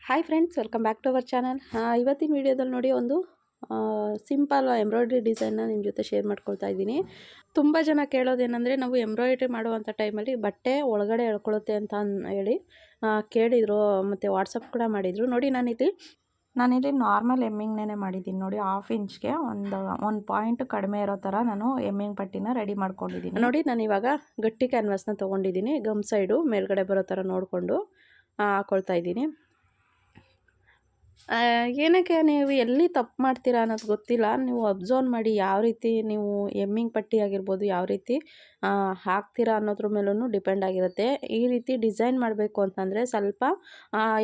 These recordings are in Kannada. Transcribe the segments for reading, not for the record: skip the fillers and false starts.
Hi friends, welcome back to our channel. ಇವತ್ತಿನ ವೀಡಿಯೋದಲ್ಲಿ ನೋಡಿ ಒಂದು ಸಿಂಪಲ್ ಎಂಬ್ರಾಯ್ಡ್ರಿ ಡಿಸೈನ್ನ ನಿಮ್ಮ ಜೊತೆ ಶೇರ್ ಮಾಡ್ಕೊಳ್ತಾ ಇದ್ದೀನಿ. ತುಂಬ ಜನ ಕೇಳೋದೇನೆಂದರೆ, ನಾವು ಎಂಬ್ರಾಯ್ಡ್ರಿ ಮಾಡುವಂಥ ಟೈಮಲ್ಲಿ ಬಟ್ಟೆ ಒಳಗಡೆ ಎಳ್ಕೊಳ್ಳುತ್ತೆ ಅಂತ ಹೇಳಿ ಕೇಳಿದರು, ಮತ್ತು ವಾಟ್ಸಪ್ ಕೂಡ ಮಾಡಿದರು. ನೋಡಿ, ನಾನಿಲ್ಲಿ ನಾರ್ಮಲ್ ಎಮ್ಮಿಂಗ್ನೇ ಮಾಡಿದ್ದೀನಿ. ನೋಡಿ, 1/2 ಇಂಚ್ಗೆ ಒಂದು ಪಾಯಿಂಟ್ ಕಡಿಮೆ ಇರೋ ಥರ ನಾನು ಎಮ್ಮಿಂಗ್ ಪಟ್ಟಿನ ರೆಡಿ ಮಾಡ್ಕೊಂಡಿದ್ದೀನಿ. ನೋಡಿ, ನಾನು ಇವಾಗ ಗಟ್ಟಿ ಕ್ಯಾನ್ವಾಸ್ನ ತೊಗೊಂಡಿದ್ದೀನಿ. ಗಮ್ ಸೈಡು ಮೇಲ್ಗಡೆ ಬರೋ ಥರ ನೋಡಿಕೊಂಡು ಹಾಕ್ಕೊಳ್ತಾ ಇದ್ದೀನಿ. ಏನಕ್ಕೆ ನೀವು ಎಲ್ಲಿ ತಪ್ಪು ಮಾಡ್ತೀರಾ ಅನ್ನೋದು ಗೊತ್ತಿಲ್ಲ. ನೀವು ಅಬ್ಸರ್ವ್ ಮಾಡಿ, ಯಾವ ರೀತಿ ನೀವು ಎಮ್ಮಿಂಗ್ ಪಟ್ಟಿ ಆಗಿರ್ಬೋದು ಯಾವ ರೀತಿ ಹಾಕ್ತೀರಾ ಅನ್ನೋದ್ರ ಮೇಲೂ ಡಿಪೆಂಡ್ ಆಗಿರುತ್ತೆ. ಈ ರೀತಿ ಡಿಸೈನ್ ಮಾಡಬೇಕು ಅಂತಂದರೆ ಸ್ವಲ್ಪ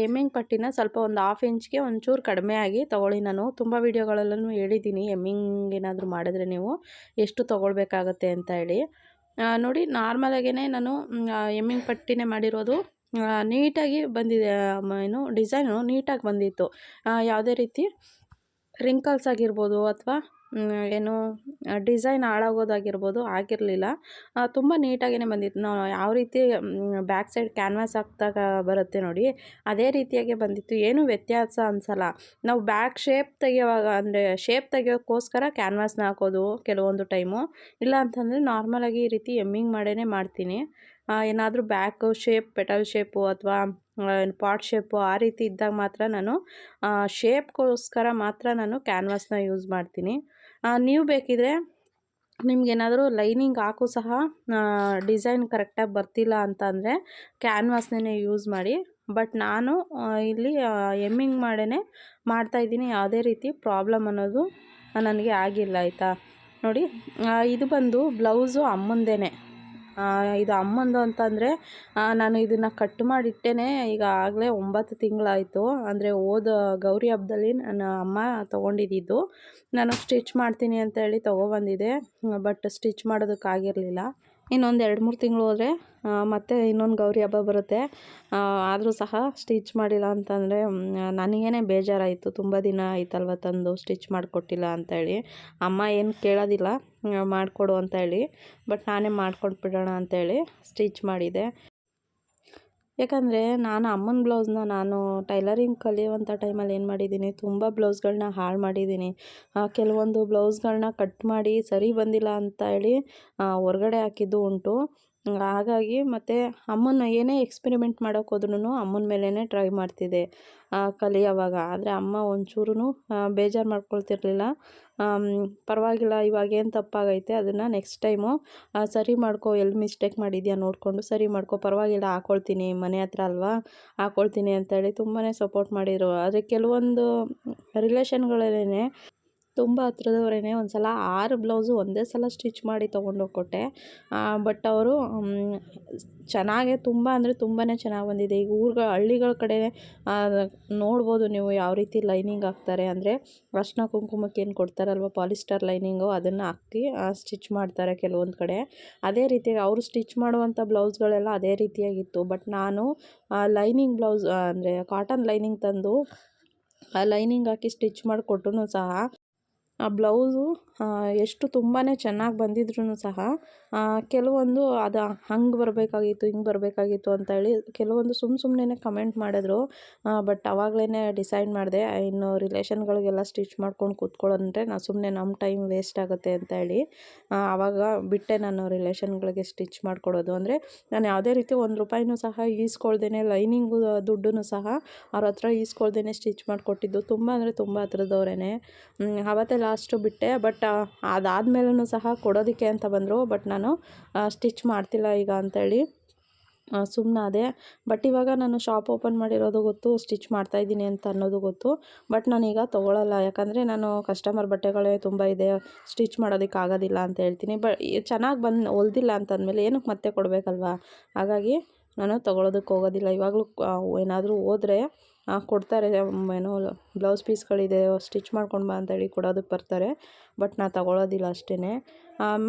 ಎಮ್ಮಿಂಗ್ ಪಟ್ಟಿನ ಸ್ವಲ್ಪ ಒಂದು 1/2 ಇಂಚ್ಗೆ ಒಂಚೂರು ಕಡಿಮೆ ಆಗಿ ತೊಗೊಳ್ಳಿ. ನಾನು ತುಂಬ ವೀಡಿಯೋಗಳಲ್ಲೂ ಹೇಳಿದ್ದೀನಿ, ಎಮ್ಮಿಂಗ್ ಏನಾದರೂ ಮಾಡಿದ್ರೆ ನೀವು ಎಷ್ಟು ತೊಗೊಳ್ಬೇಕಾಗತ್ತೆ ಅಂತ ಹೇಳಿ. ನೋಡಿ, ನಾರ್ಮಲಾಗೇ ನಾನು ಎಮ್ಮಿಂಗ್ ಪಟ್ಟಿನೇ ಮಾಡಿರೋದು. ನೀಟಾಗಿ ಬಂದಿದೆ, ಡಿಸೈನು ನೀಟಾಗಿ ಬಂದಿತ್ತು. ಯಾವುದೇ ರೀತಿ ರಿಂಕಲ್ಸ್ ಆಗಿರ್ಬೋದು ಅಥವಾ ಡಿಸೈನ್ ಹಾಳಾಗೋದಾಗಿರ್ಬೋದು ಆಗಿರಲಿಲ್ಲ. ತುಂಬ ನೀಟಾಗಿಯೇ ಬಂದಿತ್ತು. ನಾವು ಯಾವ ರೀತಿ ಬ್ಯಾಕ್ ಸೈಡ್ ಕ್ಯಾನ್ವಾಸ್ ಹಾಕಿದಾಗ ಬರುತ್ತೆ ನೋಡಿ, ಅದೇ ರೀತಿಯಾಗಿ ಬಂದಿತ್ತು. ಏನೂ ವ್ಯತ್ಯಾಸ ಅನಿಸಲ್ಲ. ನಾವು ಬ್ಯಾಕ್ ಶೇಪ್ ತೆಗೆಯುವಾಗ, ಅಂದರೆ ಶೇಪ್ ತೆಗೆಯೋಕ್ಕೋಸ್ಕರ ಕ್ಯಾನ್ವಾಸ್ನ ಹಾಕೋದು ಕೆಲವೊಂದು ಟೈಮು. ಇಲ್ಲ ಅಂತಂದರೆ ನಾರ್ಮಲಾಗಿ ಈ ರೀತಿ ಎಮ್ಮಿಂಗ್ ಮಾಡೇ ಮಾಡ್ತೀನಿ. ಏನಾದರೂ ಬ್ಯಾಕು ಶೇಪ್, ಪೆಟಲ್ ಶೇಪು ಅಥವಾ ಪಾಟ್ ಶೇಪು ಆ ರೀತಿ ಇದ್ದಾಗ ಮಾತ್ರ ನಾನು ಶೇಪ್ಗೋಸ್ಕರ ಮಾತ್ರ ನಾನು ಕ್ಯಾನ್ವಾಸ್ನ ಯೂಸ್ ಮಾಡ್ತೀನಿ. ನೀವು ಬೇಕಿದ್ರೆ ನಿಮಗೇನಾದರೂ ಲೈನಿಂಗ್ ಹಾಕೂ ಸಹ ಡಿಸೈನ್ ಕರೆಕ್ಟಾಗಿ ಬರ್ತಿಲ್ಲ ಅಂತ ಅಂದರೆ ಕ್ಯಾನ್ವಾಸ್ನೇ ಯೂಸ್ ಮಾಡಿ. ಬಟ್ ನಾನು ಇಲ್ಲಿ ಎಮ್ಮಿಂಗ್ ಮಾಡೇ ಮಾಡ್ತಾಯಿದ್ದೀನಿ. ಯಾವುದೇ ರೀತಿ ಪ್ರಾಬ್ಲಮ್ ಅನ್ನೋದು ನನಗೆ ಆಗಿಲ್ಲ, ಆಯಿತಾ. ನೋಡಿ, ಇದು ಬಂದು ಬ್ಲೌಸು ಅಮ್ಮಂದೇ. ಇದು ಅಮ್ಮಂದು ಅಂತಂದರೆ ನಾನು ಇದನ್ನು ಕಟ್ ಮಾಡಿಟ್ಟೇ ಈಗ ಆಗಲೇ 9 ತಿಂಗಳಾಯಿತು. ಅಂದರೆ ಹೋದ ಗೌರಿ ಹಬ್ಬದಲ್ಲಿ ನನ್ನ ಅಮ್ಮ ತೊಗೊಂಡಿದ್ದು. ನಾನು ಸ್ಟಿಚ್ ಮಾಡ್ತೀನಿ ಅಂತ ಹೇಳಿ ತೊಗೊಬಂದಿದ್ದೆ, ಬಟ್ ಸ್ಟಿಚ್ ಮಾಡೋದಕ್ಕಾಗಿರಲಿಲ್ಲ. ಇನ್ನೊಂದು 2-3 ತಿಂಗಳು ಹೋದರೆ ಮತ್ತೆ ಇನ್ನೊಂದು ಗೌರಿ ಹಬ್ಬ ಬರುತ್ತೆ. ಆದರೂ ಸಹ ಸ್ಟಿಚ್ ಮಾಡಿಲ್ಲ ಅಂತಂದರೆ ನನಗೇನೆ ಬೇಜಾರಾಯಿತು. ತುಂಬ ದಿನ ಆಯ್ತಲ್ವ ತಂದು ಸ್ಟಿಚ್ ಮಾಡಿಕೊಟ್ಟಿಲ್ಲ ಅಂತೇಳಿ. ಅಮ್ಮ ಏನು ಕೇಳೋದಿಲ್ಲ ಮಾಡಿಕೊಡು ಅಂತ ಹೇಳಿ, ಬಟ್ ನಾನೇ ಮಾಡ್ಕೊಟ್ಬಿಡೋಣ ಅಂತೇಳಿ ಸ್ಟಿಚ್ ಮಾಡಿದೆ. ಯಾಕಂದರೆ ನಾನು ಅಮ್ಮನ ಬ್ಲೌಸ್ನ ನಾನು ಟೈಲರಿಂಗ್ ಕಲಿಯುವಂಥ ಟೈಮಲ್ಲಿ ಏನು ಮಾಡಿದ್ದೀನಿ, ತುಂಬ ಬ್ಲೌಸ್ಗಳನ್ನ ಹಾಳು ಮಾಡಿದ್ದೀನಿ. ಕೆಲವೊಂದು ಬ್ಲೌಸ್ಗಳನ್ನ ಕಟ್ ಮಾಡಿ ಸರಿ ಬಂದಿಲ್ಲ ಅಂತ ಹೇಳಿ ಹೊರಗಡೆ ಹಾಕಿದ್ದು ಉಂಟು. ಹಾಗಾಗಿ ಮತ್ತು ಅಮ್ಮನ ಏನೇ ಎಕ್ಸ್ಪೆರಿಮೆಂಟ್ ಮಾಡೋಕ್ಕೆ ಹೋದ್ರೂ ಅಮ್ಮನ ಮೇಲೇ ಟ್ರೈ ಮಾಡ್ತಿದ್ದೆ ಕಲಿಯೋವಾಗ. ಆದರೆ ಅಮ್ಮ ಒಂಚೂರು ಬೇಜಾರು ಮಾಡ್ಕೊಳ್ತಿರ್ಲಿಲ್ಲ. ಪರವಾಗಿಲ್ಲ, ಇವಾಗೇನು ತಪ್ಪಾಗೈತೆ ಅದನ್ನು ನೆಕ್ಸ್ಟ್ ಟೈಮು ಸರಿ ಮಾಡ್ಕೊ, ಎಲ್ಲಿ ಮಿಸ್ಟೇಕ್ ಮಾಡಿದ್ಯಾ ನೋಡಿಕೊಂಡು ಸರಿ ಮಾಡ್ಕೊ, ಪರವಾಗಿಲ್ಲ ಹಾಕ್ಕೊಳ್ತೀನಿ, ಮನೆ ಹತ್ರ ಅಲ್ವಾ ಹಾಕ್ಕೊಳ್ತೀನಿ ಅಂತೇಳಿ ತುಂಬಾ ಸಪೋರ್ಟ್ ಮಾಡಿದರು. ಆದರೆ ಕೆಲವೊಂದು ರಿಲೇಷನ್ಗಳಲ್ಲೇ ತುಂಬ ಹತ್ರದವರೇ ಒಂದು ಸಲ 6 ಬ್ಲೌಸು ಒಂದೇ ಸಲ ಸ್ಟಿಚ್ ಮಾಡಿ ತೊಗೊಂಡೋಗ್ಕೊಟ್ಟೆ. ಬಟ್ ಅವರು ಚೆನ್ನಾಗೇ, ತುಂಬ ಅಂದರೆ ತುಂಬಾ ಚೆನ್ನಾಗಿ ಬಂದಿದೆ. ಈಗ ಹಳ್ಳಿಗಳ ಕಡೆ ನೋಡ್ಬೋದು ನೀವು ಯಾವ ರೀತಿ ಲೈನಿಂಗ್ ಹಾಕ್ತಾರೆ. ಅಂದರೆ ಅರಿಶಿನ ಕುಂಕುಮಕ್ಕೆ ಏನು ಕೊಡ್ತಾರಲ್ವ ಪಾಲಿಸ್ಟರ್ ಲೈನಿಂಗು, ಅದನ್ನು ಹಾಕಿ ಸ್ಟಿಚ್ ಮಾಡ್ತಾರೆ ಕೆಲವೊಂದು ಕಡೆ. ಅದೇ ರೀತಿಯಾಗಿ ಅವರು ಸ್ಟಿಚ್ ಮಾಡುವಂಥ ಬ್ಲೌಸ್ಗಳೆಲ್ಲ ಅದೇ ರೀತಿಯಾಗಿತ್ತು. ಬಟ್ ನಾನು ಲೈನಿಂಗ್ ಬ್ಲೌಸ್, ಅಂದರೆ ಕಾಟನ್ ಲೈನಿಂಗ್ ತಂದು ಲೈನಿಂಗ್ ಹಾಕಿ ಸ್ಟಿಚ್ ಮಾಡಿಕೊಟ್ರು ಸಹ ಆ ಬ್ಲೌಸು ಎಷ್ಟು ತುಂಬಾ ಚೆನ್ನಾಗಿ ಬಂದಿದ್ರೂ ಸಹ ಕೆಲವೊಂದು ಅದು ಹಂಗೆ ಬರಬೇಕಾಗಿತ್ತು, ಹಿಂಗೆ ಬರಬೇಕಾಗಿತ್ತು ಅಂತೇಳಿ ಕೆಲವೊಂದು ಸುಮ್ಮನೆ ಕಮೆಂಟ್ ಮಾಡಿದ್ರು. ಬಟ್ ಆವಾಗಲೇ ಡಿಸೈಡ್ ಮಾಡಿದೆ, ಇನ್ನು ರಿಲೇಷನ್ಗಳಿಗೆಲ್ಲ ಸ್ಟಿಚ್ ಮಾಡ್ಕೊಂಡು ಕೂತ್ಕೊಳ್ಳೋದಂದರೆ ನಾವು ಸುಮ್ಮನೆ ನಮ್ಮ ಟೈಮ್ ವೇಸ್ಟ್ ಆಗುತ್ತೆ ಅಂತ ಹೇಳಿ ಆವಾಗ ಬಿಟ್ಟೆ ನಾನು ರಿಲೇಷನ್ಗಳಿಗೆ ಸ್ಟಿಚ್ ಮಾಡಿಕೊಡೋದು. ಅಂದರೆ ನಾನು ಯಾವುದೇ ರೀತಿ ₹1 ಸಹ ಈಸ್ಕೊಳ್ದೇ, ಲೈನಿಂಗು ದುಡ್ಡನ್ನು ಸಹ ಅವ್ರ ಹತ್ರ ಈಸ್ಕೊಳ್ದೇ ಸ್ಟಿಚ್ ಮಾಡಿಕೊಟ್ಟಿದ್ದು. ತುಂಬ ಅಂದರೆ ತುಂಬ ಹತ್ರದವರೇ. ಆವತ್ತೇ ಲಾಸ್ಟು ಬಿಟ್ಟೆ. ಬಟ್ ಅದಾದಮೇಲೂ ಸಹ ಕೊಡೋದಕ್ಕೆ ಅಂತ ಬಂದರು. ಬಟ್ ನಾನು ಸ್ಟಿಚ್ ಮಾಡ್ತಿಲ್ಲ ಈಗ ಅಂಥೇಳಿ ಸುಮ್ಮನಾದೆ. ಬಟ್ ಇವಾಗ ನಾನು ಶಾಪ್ ಓಪನ್ ಮಾಡಿರೋದು ಗೊತ್ತು, ಸ್ಟಿಚ್ ಮಾಡ್ತಾಯಿದ್ದೀನಿ ಅಂತ ಅನ್ನೋದು ಗೊತ್ತು. ಬಟ್ ನಾನೀಗ ತೊಗೊಳ್ಳಲ್ಲ, ಯಾಕಂದರೆ ನಾನು ಕಸ್ಟಮರ್ ಬಟ್ಟೆಗಳೇ ತುಂಬ ಇದೆ, ಸ್ಟಿಚ್ ಮಾಡೋದಕ್ಕೆ ಆಗೋದಿಲ್ಲ ಅಂತ ಹೇಳ್ತೀನಿ. ಚೆನ್ನಾಗಿ ಹೊಲ್ದಿಲ್ಲ ಅಂತಂದಮೇಲೆ ಏನಕ್ಕೆ ಮತ್ತೆ ಕೊಡಬೇಕಲ್ವ. ಹಾಗಾಗಿ ನಾನು ತೊಗೊಳೋದಕ್ಕೆ ಹೋಗೋದಿಲ್ಲ. ಇವಾಗಲೂ ಏನಾದರೂ ಹೋದರೆ ಕೊಡ್ತಾರೆ, ಬ್ಲೌಸ್ ಪೀಸ್ಗಳಿದೆ ಸ್ಟಿಚ್ ಮಾಡ್ಕೊಂಡು ಬಾ ಅಂತೇಳಿ ಕೊಡೋದಕ್ಕೆ ಬರ್ತಾರೆ. ಬಟ್ ನಾನು ತೊಗೊಳೋದಿಲ್ಲ ಅಷ್ಟೇ.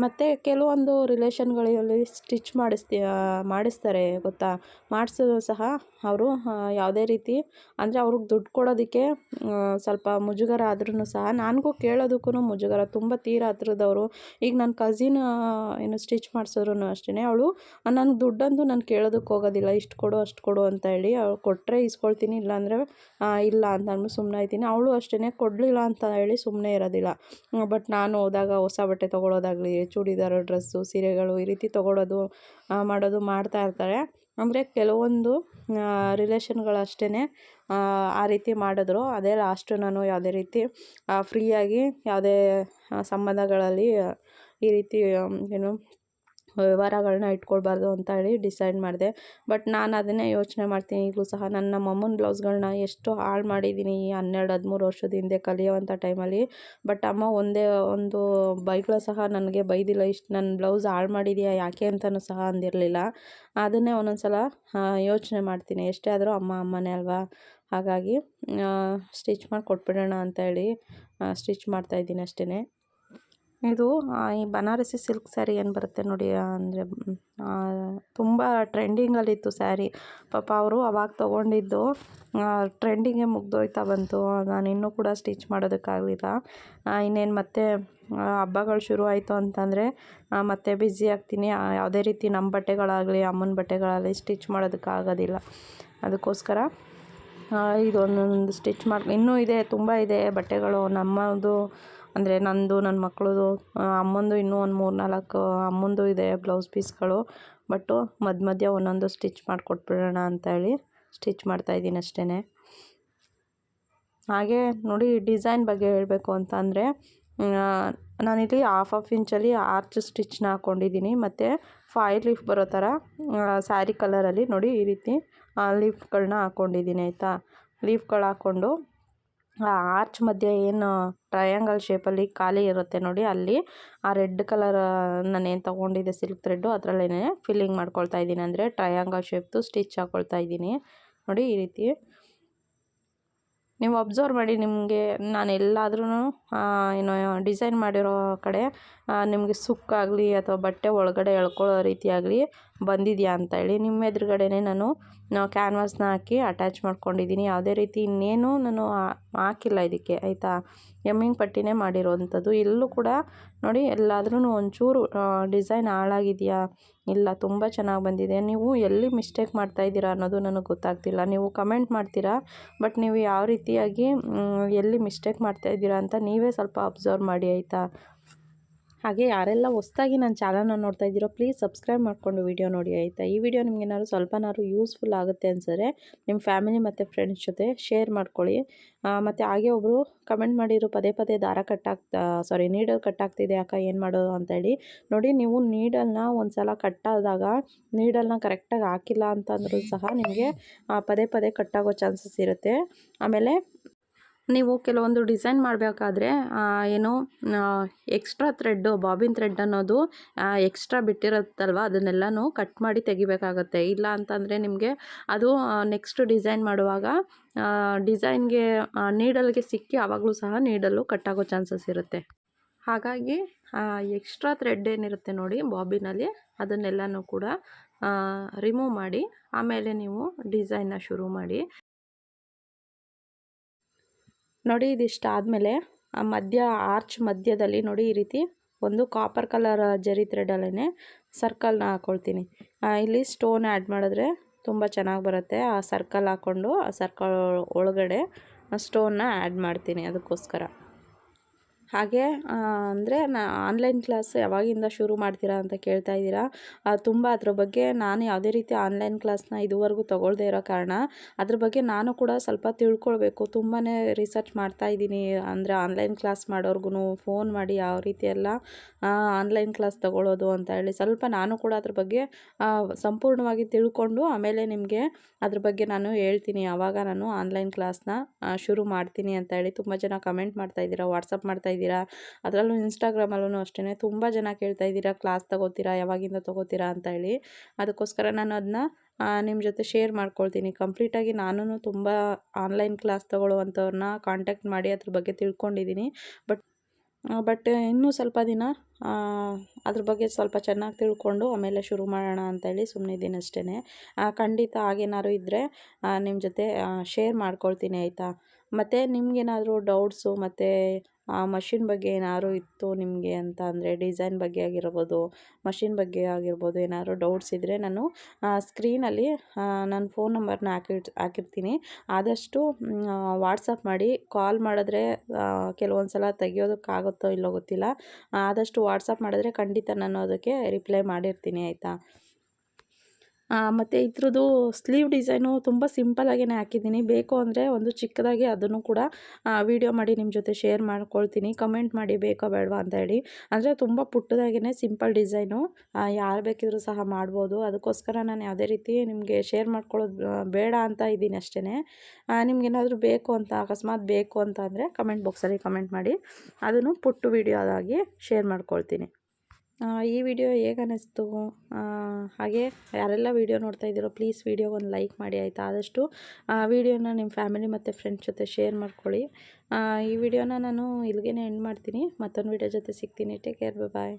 ಮತ್ತು ಕೆಲವೊಂದು ರಿಲೇಷನ್ಗಳಲ್ಲಿ ಸ್ಟಿಚ್ ಮಾಡಿಸ್ತಾರೆ ಗೊತ್ತಾ. ಮಾಡಿಸಿದ್ರು ಸಹ ಅವರು ಯಾವುದೇ ರೀತಿ, ಅಂದರೆ ಅವ್ರಿಗೆ ದುಡ್ಡು ಕೊಡೋದಕ್ಕೆ ಸ್ವಲ್ಪ ಮುಜುಗರ ಆದ್ರೂ ಸಹ ನನಗೂ ಕೇಳೋದಕ್ಕೂ ಮುಜುಗರ. ತುಂಬ ತೀರಾ ಹತ್ರದವರು. ಈಗ ನನ್ನ ಕಸಿನ್ ಸ್ಟಿಚ್ ಮಾಡಿಸಿದ್ರು ಅಷ್ಟೇ, ಅವಳು ನನಗೆ ದುಡ್ಡಂತೂ ನಾನು ಕೇಳೋದಕ್ಕೆ ಹೋಗೋದಿಲ್ಲ, ಇಷ್ಟು ಕೊಡು ಅಷ್ಟು ಕೊಡು ಅಂತ ಹೇಳಿ. ಅವಳು ಕೊಟ್ಟರೆ ಇಸ್ಕೊಳ್ತೀನಿ, ಇಲ್ಲ ಅಂತಂದರೆ ಇಲ್ಲ ಅಂತ ಅಂದ್ಬಿಟ್ಟು ಸುಮ್ಮನೆ ಇದ್ದೀನಿ. ಅವಳು ಅಷ್ಟೇ ಕೊಡಲಿಲ್ಲ ಅಂತ ಹೇಳಿ ಸುಮ್ಮನೆ ಇರೋದಿಲ್ಲ. ಬಟ್ ನಾನು ಹೋದಾಗ ಹೊಸ ಬಟ್ಟೆ ತೊಗೊಳೋದಾಗಲಿ, ಚೂಡಿದಾರು, ಡ್ರೆಸ್ಸು, ಸೀರೆಗಳು ಈ ರೀತಿ ತೊಗೊಳೋದು ಮಾಡೋದು ಮಾಡ್ತಾ ಇರ್ತಾರೆ. ಅಂದರೆ ಕೆಲವೊಂದು ರಿಲೇಷನ್ಗಳು ಅಷ್ಟೇ ಆ ರೀತಿ ಮಾಡಿದ್ರು. ಅದೇ ಲಾಸ್ಟು ನಾನು ಯಾವುದೇ ರೀತಿ ಫ್ರೀಯಾಗಿ ಯಾವುದೇ ಸಂಬಂಧಗಳಲ್ಲಿ ಈ ರೀತಿ ಏನು ವ್ಯವಹಾರಗಳನ್ನ ಇಟ್ಕೊಳ್ಬಾರ್ದು ಅಂತ ಹೇಳಿ ಡಿಸೈಡ್ ಮಾಡಿದೆ. ಬಟ್ ನಾನು ಅದನ್ನೇ ಯೋಚನೆ ಮಾಡ್ತೀನಿ ಈಗಲೂ ಸಹ. ನನ್ನ ನಮ್ಮಮ್ಮನ ಬ್ಲೌಸ್ಗಳನ್ನ ಎಷ್ಟು ಹಾಳು ಮಾಡಿದ್ದೀನಿ ಈ 12-13 ವರ್ಷದ ಹಿಂದೆ ಕಲಿಯೋವಂಥ ಟೈಮಲ್ಲಿ. ಬಟ್ ಅಮ್ಮ ಒಂದೇ ಒಂದು ಬೈಗಳು ಸಹ ನನಗೆ ಬೈದಿಲ್ಲ. ಇಷ್ಟು ನನ್ನ ಬ್ಲೌಸ್ ಹಾಳು ಮಾಡಿದೀಯಾ ಯಾಕೆ ಅಂತಲೂ ಸಹ ಅಂದಿರಲಿಲ್ಲ. ಅದನ್ನೇ ಒಂದೊಂದು ಸಲ ಯೋಚನೆ ಮಾಡ್ತೀನಿ. ಎಷ್ಟೇ ಆದರೂ ಅಮ್ಮ ಅಮ್ಮನೇ ಅಲ್ವಾ. ಹಾಗಾಗಿ ಸ್ಟಿಚ್ ಮಾಡಿ ಕೊಟ್ಬಿಡೋಣ ಅಂತ ಹೇಳಿ ಸ್ಟಿಚ್ ಮಾಡ್ತಾಯಿದ್ದೀನಿ ಅಷ್ಟೇ. ಇದು ಈ ಬನಾರಸಿ ಸಿಲ್ಕ್ ಸ್ಯಾರಿ ಏನು ಬರುತ್ತೆ ನೋಡಿ, ಅಂದರೆ ತುಂಬ ಟ್ರೆಂಡಿಂಗಲ್ಲಿತ್ತು ಸ್ಯಾರಿ. ಪಾಪ ಅವರು ಅವಾಗ ತೊಗೊಂಡಿದ್ದು ಟ್ರೆಂಡಿಂಗೇ ಮುಗ್ದೋಯ್ತಾ ಬಂತು. ನಾನು ಇನ್ನೂ ಕೂಡ ಸ್ಟಿಚ್ ಮಾಡೋದಕ್ಕಾಗಲಿಲ್ಲ. ಇನ್ನೇನು ಮತ್ತೆ ಹಬ್ಬಗಳು ಶುರು ಆಯಿತು ಅಂತಂದರೆ ಮತ್ತೆ ಬ್ಯುಸಿ ಆಗ್ತೀನಿ. ಯಾವುದೇ ರೀತಿ ನಮ್ಮ ಬಟ್ಟೆಗಳಾಗಲಿ ಅಮ್ಮನ ಬಟ್ಟೆಗಳಾಗಲಿ ಸ್ಟಿಚ್ ಮಾಡೋದಕ್ಕಾಗೋದಿಲ್ಲ. ಅದಕ್ಕೋಸ್ಕರ ಇದೊಂದೊಂದು ಸ್ಟಿಚ್ ಇನ್ನೂ ಇದೆ, ತುಂಬ ಇದೆ ಬಟ್ಟೆಗಳು ನಮ್ಮದು. ಅಂದರೆ ನಂದು, ನನ್ನ ಮಕ್ಕಳದು, ಅಮ್ಮಂದು ಇನ್ನೂ ಒಂದು 3-4 ಅಮ್ಮಂದು ಇದೆ ಬ್ಲೌಸ್ ಪೀಸ್ಗಳು. ಬಟ್ಟು ಮಧ್ಯ ಒಂದೊಂದು ಸ್ಟಿಚ್ ಮಾಡಿಕೊಟ್ಬಿಡೋಣ ಅಂತ ಹೇಳಿ ಸ್ಟಿಚ್ ಮಾಡ್ತಾಯಿದ್ದೀನಿ ಅಷ್ಟೇ. ಹಾಗೆ ನೋಡಿ, ಡಿಸೈನ್ ಬಗ್ಗೆ ಹೇಳಬೇಕು ಅಂತ ಅಂದರೆ ನಾನಿಲ್ಲಿ 1/2 ಇಂಚಲ್ಲಿ ಆರ್ಚ್ ಸ್ಟಿಚ್ನ ಹಾಕ್ಕೊಂಡಿದ್ದೀನಿ. ಮತ್ತು ಫಾಯಿಲ್ ಲೀಫ್ ಬರೋ ಥರ ಸ್ಯಾರಿ ಕಲರಲ್ಲಿ ನೋಡಿ ಈ ರೀತಿ ಲೀಫ್ಗಳನ್ನ ಹಾಕ್ಕೊಂಡಿದ್ದೀನಿ ಆಯಿತಾ. ಲೀಫ್ಗಳು ಹಾಕ್ಕೊಂಡು ಆರ್ಚ್ ಮಧ್ಯೆ ಏನು ಟ್ರಯಾಂಗಲ್ ಶೇಪಲ್ಲಿ ಖಾಲಿ ಇರುತ್ತೆ ನೋಡಿ, ಅಲ್ಲಿ ಆ ರೆಡ್ ಕಲರ್ ನಾನೇನು ತೊಗೊಂಡಿದ್ದೆ ಸಿಲ್ಕ್ ಥ್ರೆಡ್ಡು ಅದರಲ್ಲೇ ಫಿಲ್ಲಿಂಗ್ ಮಾಡ್ಕೊಳ್ತಾ ಇದ್ದೀನಿ. ಅಂದರೆ ಟ್ರಯಾಂಗಲ್ ಶೇಪ್ದು ಸ್ಟಿಚ್ ಹಾಕ್ಕೊಳ್ತಾ ಇದ್ದೀನಿ ನೋಡಿ ಈ ರೀತಿ. ನೀವು ಅಬ್ಸರ್ವ್ ಮಾಡಿ, ನಿಮಗೆ ನಾನು ಎಲ್ಲಾದ್ರೂ ಏನೋ ಡಿಸೈನ್ ಮಾಡಿರೋ ಕಡೆ ನಿಮಗೆ ಸುಕ್ಕಾಗಲಿ ಅಥವಾ ಬಟ್ಟೆ ಒಳಗಡೆ ಎಳ್ಕೊಳ್ಳೋ ರೀತಿಯಾಗಲಿ ಬಂದಿದೆಯಾ ಅಂತ ಹೇಳಿ ನಿಮ್ಮ ಎದುರುಗಡೆನೇ ನಾನು ಕ್ಯಾನ್ವಾಸ್ನ ಹಾಕಿ ಅಟ್ಯಾಚ್ ಮಾಡ್ಕೊಂಡಿದ್ದೀನಿ. ಯಾವುದೇ ರೀತಿ ಇನ್ನೇನು ನಾನು ಹಾಕಿಲ್ಲ ಇದಕ್ಕೆ ಆಯಿತಾ. ಎಮ್ಮಿಂಗ್ ಪಟ್ಟಿನೇ ಮಾಡಿರೋವಂಥದ್ದು. ಎಲ್ಲೂ ಕೂಡ ನೋಡಿ ಎಲ್ಲಾದ್ರೂ ಒಂಚೂರು ಡಿಸೈನ್ ಹಾಳಾಗಿದೆಯಾ, ಇಲ್ಲ ತುಂಬ ಚೆನ್ನಾಗಿ ಬಂದಿದೆ. ನೀವು ಎಲ್ಲಿ ಮಿಸ್ಟೇಕ್ ಮಾಡ್ತಾಯಿದ್ದೀರಾ ಅನ್ನೋದು ನನಗೆ ಗೊತ್ತಾಗ್ತಿಲ್ಲ. ನೀವು ಕಮೆಂಟ್ ಮಾಡ್ತೀರಾ, ಬಟ್ ನೀವು ಯಾವ ರೀತಿಯಾಗಿ ಎಲ್ಲಿ ಮಿಸ್ಟೇಕ್ ಮಾಡ್ತಾಯಿದ್ದೀರಾ ಅಂತ ನೀವೇ ಸ್ವಲ್ಪ ಅಬ್ಸರ್ವ್ ಮಾಡಿ ಆಯಿತಾ. ಹಾಗೆ ಯಾರೆಲ್ಲ ಹೊಸದಾಗಿ ನನ್ನ ಚಾನಲ್ನ ನೋಡ್ತಾ ಇದ್ದೀರೋ ಪ್ಲೀಸ್ ಸಬ್ಸ್ಕ್ರೈಬ್ ಮಾಡಿಕೊಂಡು ವಿಡಿಯೋ ನೋಡಿ ಆಯಿತಾ. ಈ ವಿಡಿಯೋ ನಿಮಗೇನಾದ್ರು ಸ್ವಲ್ಪನಾದ್ರು ಯೂಸ್ಫುಲ್ ಆಗುತ್ತೆ ಅನಿಸಿದ್ರೆ ನಿಮ್ಮ ಫ್ಯಾಮಿಲಿ ಮತ್ತು ಫ್ರೆಂಡ್ಸ್ ಜೊತೆ ಶೇರ್ ಮಾಡ್ಕೊಳ್ಳಿ. ಮತ್ತು ಹಾಗೆ ಒಬ್ಬರು ಕಮೆಂಟ್ ಮಾಡಿದ್ರು ಪದೇ ಪದೇ ನೀಡಲ್ ಕಟ್ಟಾಗ್ತಿದೆ ಅಕ್ಕ, ಏನು ಮಾಡೋದು ಅಂತೇಳಿ. ನೋಡಿ, ನೀವು ನೀಡಲ್ನ ಒಂದು ಸಲ ಕಟ್ಟಾದಾಗ ನೀಡಲ್ನ ಕರೆಕ್ಟಾಗಿ ಹಾಕಿಲ್ಲ ಅಂತಂದ್ರೂ ಸಹ ನಿಮಗೆ ಪದೇ ಪದೇ ಕಟ್ಟಾಗೋ ಚಾನ್ಸಸ್ ಇರುತ್ತೆ. ಆಮೇಲೆ ನೀವು ಕೆಲವೊಂದು ಡಿಸೈನ್ ಮಾಡಬೇಕಾದ್ರೆ ಏನು ಎಕ್ಸ್ಟ್ರಾ ಥ್ರೆಡ್ಡು, ಬಾಬಿನ್ ಥ್ರೆಡ್ ಅನ್ನೋದು ಎಕ್ಸ್ಟ್ರಾ ಬಿಟ್ಟಿರುತ್ತಲ್ವ, ಅದನ್ನೆಲ್ಲನೂ ಕಟ್ ಮಾಡಿ ತೆಗಿಬೇಕಾಗತ್ತೆ. ಇಲ್ಲ ಅಂತಂದರೆ ನಿಮಗೆ ಅದು ನೆಕ್ಸ್ಟ್ ಡಿಸೈನ್ ಮಾಡುವಾಗ ಡಿಸೈನ್ಗೆ ನೀಡಲ್ಗೆ ಸಿಕ್ಕಿ ಆವಾಗಲೂ ಸಹ ನೀಡಲ್ಲು ಕಟ್ಟಾಗೋ ಚಾನ್ಸಸ್ ಇರುತ್ತೆ. ಹಾಗಾಗಿ ಎಕ್ಸ್ಟ್ರಾ ಥ್ರೆಡ್ ಏನಿರುತ್ತೆ ನೋಡಿ ಬಾಬಿನಲ್ಲಿ, ಅದನ್ನೆಲ್ಲನೂ ಕೂಡ ರಿಮೂವ್ ಮಾಡಿ ಆಮೇಲೆ ನೀವು ಡಿಸೈನ್ನ ಶುರು ಮಾಡಿ. ನೋಡಿ, ಇದಿಷ್ಟು ಆದಮೇಲೆ ಆರ್ಚ್ ಮಧ್ಯದಲ್ಲಿ ನೋಡಿ ಈ ರೀತಿ ಒಂದು ಕಾಪರ್ ಕಲರ್ ಜರಿ ಥ್ರೆಡಲ್ಲೇ ಸರ್ಕಲ್ನ ಹಾಕ್ಕೊಳ್ತೀನಿ. ಇಲ್ಲಿ ಸ್ಟೋನ್ ಆ್ಯಡ್ ಮಾಡಿದ್ರೆ ತುಂಬ ಚೆನ್ನಾಗಿ ಬರುತ್ತೆ. ಆ ಸರ್ಕಲ್ ಹಾಕ್ಕೊಂಡು ಆ ಸರ್ಕಲ್ ಒಳಗಡೆ ಸ್ಟೋನ್ನ ಆ್ಯಡ್ ಮಾಡ್ತೀನಿ ಅದಕ್ಕೋಸ್ಕರ. ಹಾಗೆ ಅಂದರೆ ಆನ್ಲೈನ್ ಕ್ಲಾಸ್ ಯಾವಾಗಿಂದ ಶುರು ಮಾಡ್ತೀರಾ ಅಂತ ಕೇಳ್ತಾ ಇದ್ದೀರಾ. ತುಂಬ ಅದ್ರ ಬಗ್ಗೆ ನಾನು ಯಾವುದೇ ರೀತಿ ಆನ್ಲೈನ್ ಕ್ಲಾಸ್ನ ಇದುವರೆಗೂ ತೊಗೊಳ್ದೇ ಇರೋ ಕಾರಣ ಅದ್ರ ಬಗ್ಗೆ ನಾನು ಕೂಡ ಸ್ವಲ್ಪ ತಿಳ್ಕೊಳ್ಬೇಕು. ತುಂಬಾ ರಿಸರ್ಚ್ ಮಾಡ್ತಾಯಿದ್ದೀನಿ. ಅಂದರೆ ಆನ್ಲೈನ್ ಕ್ಲಾಸ್ ಮಾಡೋರ್ಗು ಫೋನ್ ಮಾಡಿ ಯಾವ ರೀತಿ ಎಲ್ಲ ಆನ್ಲೈನ್ ಕ್ಲಾಸ್ ತೊಗೊಳ್ಳೋದು ಅಂತ ಹೇಳಿ ಸ್ವಲ್ಪ ನಾನು ಕೂಡ ಅದ್ರ ಬಗ್ಗೆ ಸಂಪೂರ್ಣವಾಗಿ ತಿಳ್ಕೊಂಡು ಆಮೇಲೆ ನಿಮಗೆ ಅದ್ರ ಬಗ್ಗೆ ನಾನು ಹೇಳ್ತೀನಿ ಯಾವಾಗ ನಾನು ಆನ್ಲೈನ್ ಕ್ಲಾಸ್ನ ಶುರು ಮಾಡ್ತೀನಿ ಅಂತ ಹೇಳಿ. ತುಂಬ ಜನ ಕಮೆಂಟ್ ಮಾಡ್ತಾಯಿದ್ದೀರಾ, ವಾಟ್ಸಪ್ ಮಾಡ್ತಾಯಿದ್ದೀರಾ, ಅದರಲ್ಲೂ ಇನ್ಸ್ಟಾಗ್ರಾಮಲ್ಲೂ ಅಷ್ಟೇ ತುಂಬ ಜನ ಕೇಳ್ತಾ ಇದ್ದೀರಾ ಕ್ಲಾಸ್ ತೊಗೋತೀರಾ, ಯಾವಾಗಿಂದ ತೊಗೋತೀರಾ ಅಂತ ಹೇಳಿ. ಅದಕ್ಕೋಸ್ಕರ ನಾನು ಅದನ್ನ ನಿಮ್ಮ ಜೊತೆ ಶೇರ್ ಮಾಡ್ಕೊಳ್ತೀನಿ. ಕಂಪ್ಲೀಟಾಗಿ ನಾನು ತುಂಬ ಆನ್ಲೈನ್ ಕ್ಲಾಸ್ ತೊಗೊಳ್ಳುವಂಥವ್ರನ್ನ ಕಾಂಟ್ಯಾಕ್ಟ್ ಮಾಡಿ ಅದ್ರ ಬಗ್ಗೆ ತಿಳ್ಕೊಂಡಿದ್ದೀನಿ. ಬಟ್ ಇನ್ನೂ ಸ್ವಲ್ಪ ದಿನ ಅದ್ರ ಬಗ್ಗೆ ಸ್ವಲ್ಪ ಚೆನ್ನಾಗಿ ತಿಳ್ಕೊಂಡು ಆಮೇಲೆ ಶುರು ಮಾಡೋಣ ಅಂತೇಳಿ ಸುಮ್ಮನಿದ್ದೀನಿ ಅಷ್ಟೇ. ಖಂಡಿತ ಹಾಗೇನಾದ್ರು ಇದ್ದರೆ ನಿಮ್ಮ ಜೊತೆ ಶೇರ್ ಮಾಡ್ಕೊಳ್ತೀನಿ ಆಯಿತಾ. ಮತ್ತು ನಿಮಗೇನಾದರೂ ಡೌಟ್ಸು ಮತ್ತು ಆ ಮಷಿನ್ ಬಗ್ಗೆ ಏನಾದ್ರು ಇತ್ತು ನಿಮಗೆ ಅಂತ ಅಂದರೆ ಡಿಸೈನ್ ಬಗ್ಗೆ ಆಗಿರ್ಬೋದು, ಮಷಿನ್ ಬಗ್ಗೆ ಆಗಿರ್ಬೋದು, ಏನಾದ್ರು ಡೌಟ್ಸ್ ಇದ್ದರೆ ನಾನು ಸ್ಕ್ರೀನಲ್ಲಿ ನನ್ನ ಫೋನ್ ನಂಬರ್ನ ಹಾಕಿರ್ತೀನಿ. ಆದಷ್ಟು ವಾಟ್ಸಪ್ ಮಾಡಿ. ಕಾಲ್ ಮಾಡಿದ್ರೆ ಕೆಲವೊಂದು ಸಲ ತೆಗಿಯೋದಕ್ಕಾಗುತ್ತೋ ಇಲ್ಲೋ ಗೊತ್ತಿಲ್ಲ. ಆದಷ್ಟು ವಾಟ್ಸಪ್ ಮಾಡಿದ್ರೆ ಖಂಡಿತ ನಾನು ಅದಕ್ಕೆ ರಿಪ್ಲೈ ಮಾಡಿರ್ತೀನಿ ಆಯಿತಾ. ಮತ್ತು ಇದ್ರದ್ದು ಸ್ಲೀವ್ ಡಿಸೈನು ತುಂಬ ಸಿಂಪಲ್ಲಾಗೇ ಹಾಕಿದ್ದೀನಿ. ಬೇಕು ಅಂದರೆ ಒಂದು ಚಿಕ್ಕದಾಗಿ ಅದನ್ನು ಕೂಡ ವೀಡಿಯೋ ಮಾಡಿ ನಿಮ್ಮ ಜೊತೆ ಶೇರ್ ಮಾಡ್ಕೊಳ್ತೀನಿ. ಕಮೆಂಟ್ ಮಾಡಿ ಬೇಕೋ ಬೇಡವಾ ಅಂತ ಹೇಳಿ. ಅಂದರೆ ತುಂಬ ಪುಟ್ಟದಾಗೇ ಸಿಂಪಲ್ ಡಿಸೈನು, ಯಾರು ಬೇಕಿದ್ರೂ ಸಹ ಮಾಡ್ಬೋದು. ಅದಕ್ಕೋಸ್ಕರ ನಾನು ಯಾವುದೇ ರೀತಿ ನಿಮಗೆ ಶೇರ್ ಮಾಡ್ಕೊಳ್ಳೋದು ಬೇಡ ಅಂತ ಇದ್ದೀನಿ ಅಷ್ಟೇ. ನಿಮ್ಗೇನಾದರೂ ಬೇಕು ಅಂತ ಅಕಸ್ಮಾತ್ ಬೇಕು ಅಂತ ಅಂದರೆ ಕಮೆಂಟ್ ಬಾಕ್ಸಲ್ಲಿ ಕಮೆಂಟ್ ಮಾಡಿ, ಅದನ್ನು ಪುಟ್ಟು ವೀಡಿಯೋ ಆಗಿ ಶೇರ್ ಮಾಡ್ಕೊಳ್ತೀನಿ. ಈ ವಿಡಿಯೋ ಹೇಗೆ ಅನ್ನಿಸ್ತು, ಹಾಗೆ ಯಾರೆಲ್ಲ ವಿಡಿಯೋ ನೋಡ್ತಾ ಇದ್ದೀರೋ ಪ್ಲೀಸ್ ವಿಡಿಯೋಗೆ ಒಂದು ಲೈಕ್ ಮಾಡಿ ಆಯಿತಾ. ಆದಷ್ಟು ವಿಡಿಯೋನ ನಿಮ್ಮ ಫ್ಯಾಮಿಲಿ ಮತ್ತು ಫ್ರೆಂಡ್ಸ್ ಜೊತೆ ಶೇರ್ ಮಾಡ್ಕೊಳ್ಳಿ. ಈ ವಿಡಿಯೋನ ನಾನು ಇಲ್ಲಿಗೆ ಎಂಡ್ ಮಾಡ್ತೀನಿ. ಮತ್ತೊಂದು ವಿಡಿಯೋ ಜೊತೆ ಸಿಗ್ತೀನಿ. ಟೇಕ್ ಕೇರ್, ಬಾಯ್.